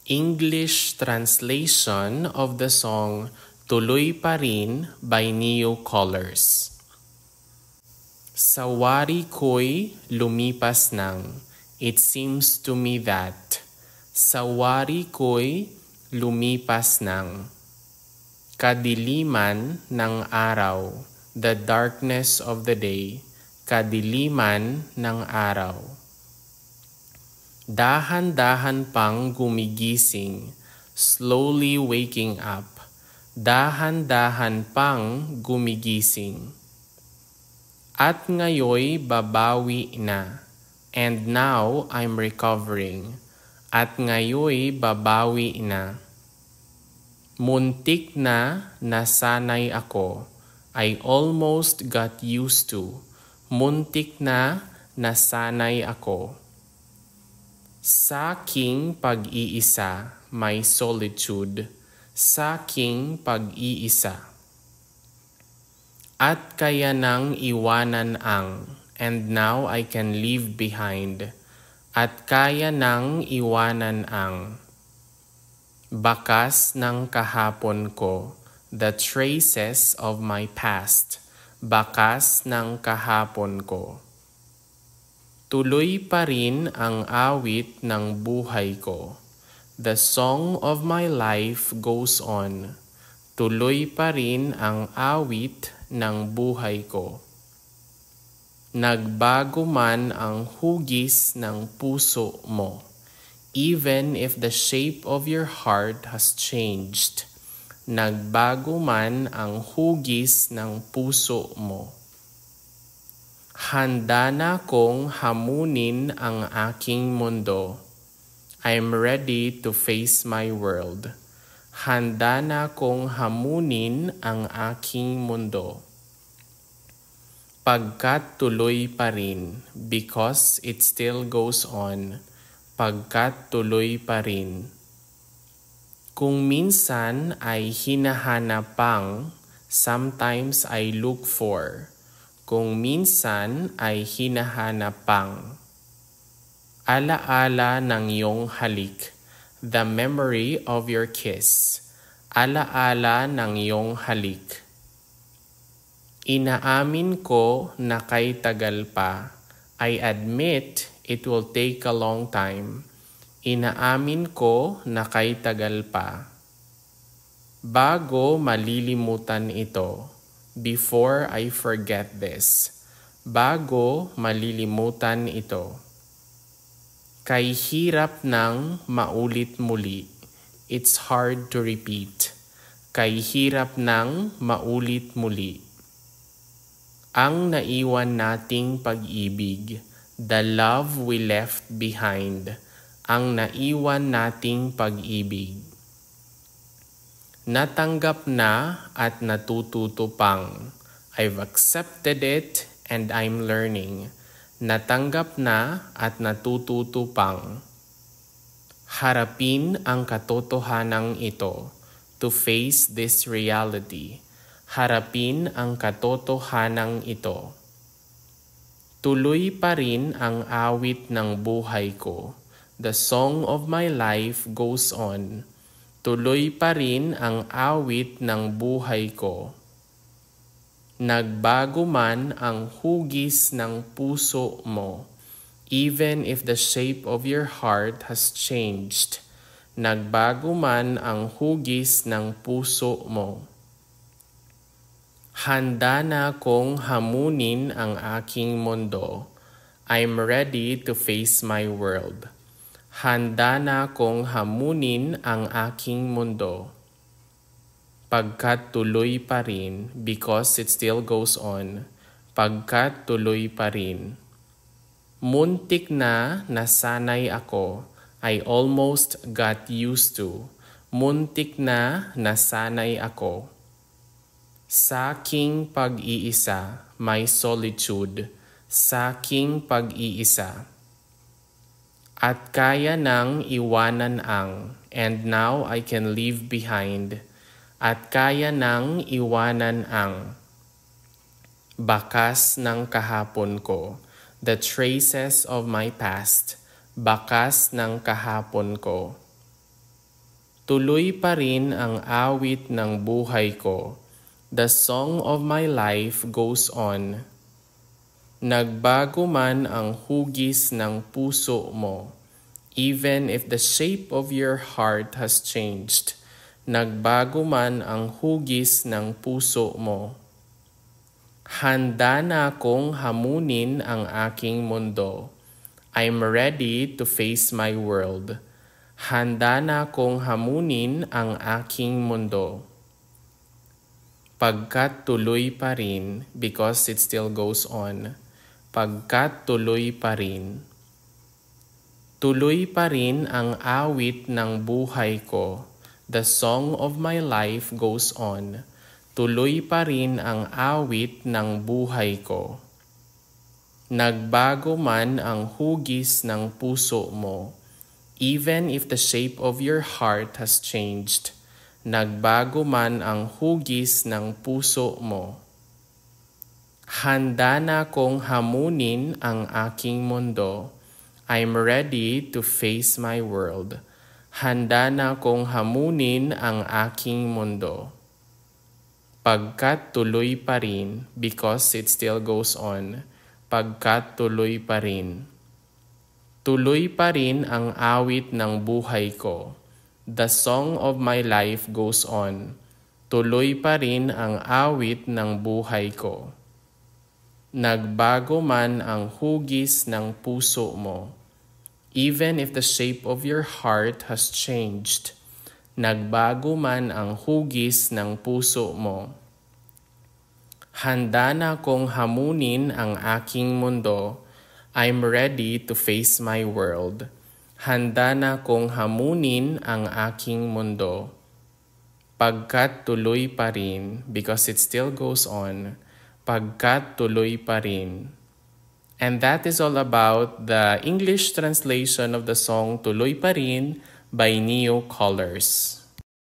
English translation of the song Tuloy Pa Rin by Neo Colors. Sa wari ko'y lumipas nang, it seems to me that. Sa wari ko'y lumipas nang, kadiliman ng araw, the darkness of the day, kadiliman ng araw. Dahan-dahan pang gumigising, slowly waking up. Dahan-dahan pang gumigising. At ngayoy babawi na, and now I'm recovering. At ngayoy babawi na. Muntik na nasanay ako, I almost got used to. Muntik na nasanay ako. Sa aking pag-iisa, my solitude, sa aking pag-iisa. At kaya nang iwanan ang, and now I can leave behind. At kaya nang iwanan ang, bakas ng kahapon ko, the traces of my past, bakas ng kahapon ko. Tuloy pa rin ang awit ng buhay ko. The song of my life goes on. Tuloy pa rin ang awit ng buhay ko. Nagbago man ang hugis ng puso mo, even if the shape of your heart has changed. Nagbago man ang hugis ng puso mo. Handa na kong hamunin ang aking mundo. I'm ready to face my world. Handa na kong hamunin ang aking mundo. Pagkat tuloy pa rin, because it still goes on. Pagkat tuloy pa rin. Kung minsan ay hinahanap pang, sometimes I look for. Kung minsan ay hinahanap pang. Alaala ng iyong halik, the memory of your kiss. Alaala ng iyong halik. Inaamin ko na kay tagal pa. I admit it will take a long time. Inaamin ko na kay tagal pa. Bago malilimutan ito. Before I forget this, bago malilimutan ito. Kay hirap nang maulit muli, it's hard to repeat. Kay hirap nang maulit muli. Ang naiwan nating pag-ibig, the love we left behind. Ang naiwan nating pag-ibig. Natanggap na at natututo pang. I've accepted it and I'm learning. Natanggap na at natututo pang. Harapin ang katotohanan ito. To face this reality. Harapin ang katotohanan ito. Tuloy pa rin ang awit ng buhay ko. The song of my life goes on. Tuloy pa rin ang awit ng buhay ko. Nagbago man ang hugis ng puso mo, even if the shape of your heart has changed. Nagbago man ang hugis ng puso mo. Handa na kong hamunin ang aking mundo. I'm ready to face my world. Handa na kong hamunin ang aking mundo. Pagkat tuloy pa rin, because it still goes on. Pagkat tuloy pa rin. Muntik na nasanay ako, I almost got used to. Muntik na nasanay ako. Sa aking pag-iisa, my solitude. Sa aking pag-iisa. At kaya nang iwanan ang, and now I can leave behind. At kaya nang iwanan ang, bakas ng kahapon ko, the traces of my past, bakas ng kahapon ko. Tuloy pa rin ang awit ng buhay ko. The song of my life goes on. Nagbago man ang hugis ng puso mo, even if the shape of your heart has changed. Nagbago man ang hugis ng puso mo. Handa na akong hamunin ang aking mundo. I'm ready to face my world. Handa na akong hamunin ang aking mundo. Pagkat tuloy pa rin, because it still goes on. Pagkat tuloy pa rin. Tuloy pa rin ang awit ng buhay ko. The song of my life goes on. Tuloy pa rin ang awit ng buhay ko. Nagbago man ang hugis ng puso mo, even if the shape of your heart has changed. Nagbago man ang hugis ng puso mo. Handa na akong hamunin ang aking mundo. I'm ready to face my world. Handa na akong hamunin ang aking mundo. Pagkat tuloy pa rin, because it still goes on. Pagkat tuloy pa rin. Tuloy pa rin ang awit ng buhay ko. The song of my life goes on. Tuloy pa rin ang awit ng buhay ko. Nagbago man ang hugis ng puso mo, even if the shape of your heart has changed. Nagbago man ang hugis ng puso mo. Handa na akong hamunin ang aking mundo. I'm ready to face my world. Handa na akong hamunin ang aking mundo. Pagkat tuloy pa rin, because it still goes on. Pagkat tuloy pa rin. And that is all about the English translation of the song Tuloy Pa Rin by Neo Colors.